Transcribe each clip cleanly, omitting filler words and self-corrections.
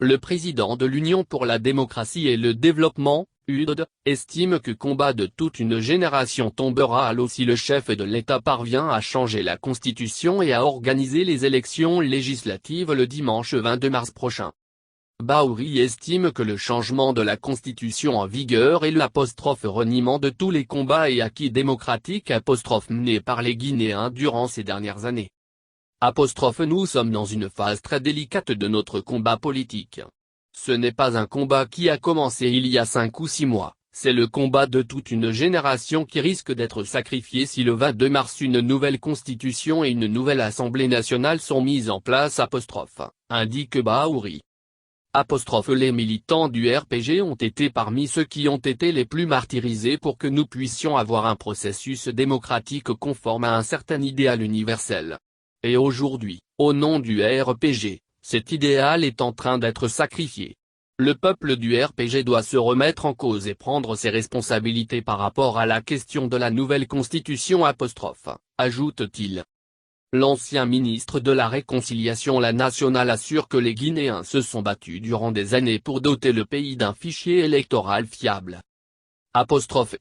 Le président de l'Union pour la démocratie et le développement, UDD, estime que combat de toute une génération tombera à l'eau si le chef de l'État parvient à changer la Constitution et à organiser les élections législatives le dimanche 22 mars prochain. Bahouri estime que le changement de la Constitution en vigueur est le reniement de tous les combats et acquis démocratiques menés par les Guinéens durant ces dernières années. Nous sommes dans une phase très délicate de notre combat politique. Ce n'est pas un combat qui a commencé il y a 5 ou 6 mois, c'est le combat de toute une génération qui risque d'être sacrifiée si le 22 mars une nouvelle constitution et une nouvelle Assemblée nationale sont mises en place, indique Bahouri. Les militants du RPG ont été parmi ceux qui ont été les plus martyrisés pour que nous puissions avoir un processus démocratique conforme à un certain idéal universel. Et aujourd'hui, au nom du RPG, cet idéal est en train d'être sacrifié. Le peuple du RPG doit se remettre en cause et prendre ses responsabilités par rapport à la question de la nouvelle constitution, ajoute-t-il. L'ancien ministre de la Réconciliation nationale assure que les Guinéens se sont battus durant des années pour doter le pays d'un fichier électoral fiable.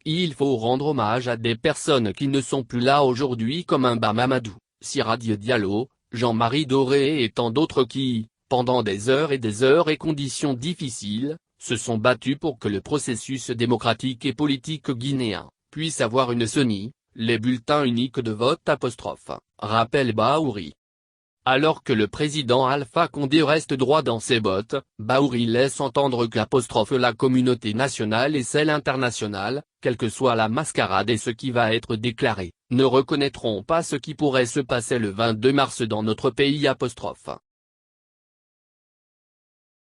Il faut rendre hommage à des personnes qui ne sont plus là aujourd'hui comme Mba Mamadou, Siradi Diallo, Jean-Marie Doré et tant d'autres qui, pendant des heures et conditions difficiles, se sont battus pour que le processus démocratique et politique guinéen puisse avoir une CENI, les bulletins uniques de vote, rappelle Bahouri. Alors que le président Alpha Condé reste droit dans ses bottes, Bahouri laisse entendre que la communauté nationale et celle internationale, quelle que soit la mascarade et ce qui va être déclaré, ne reconnaîtront pas ce qui pourrait se passer le 22 mars dans notre pays.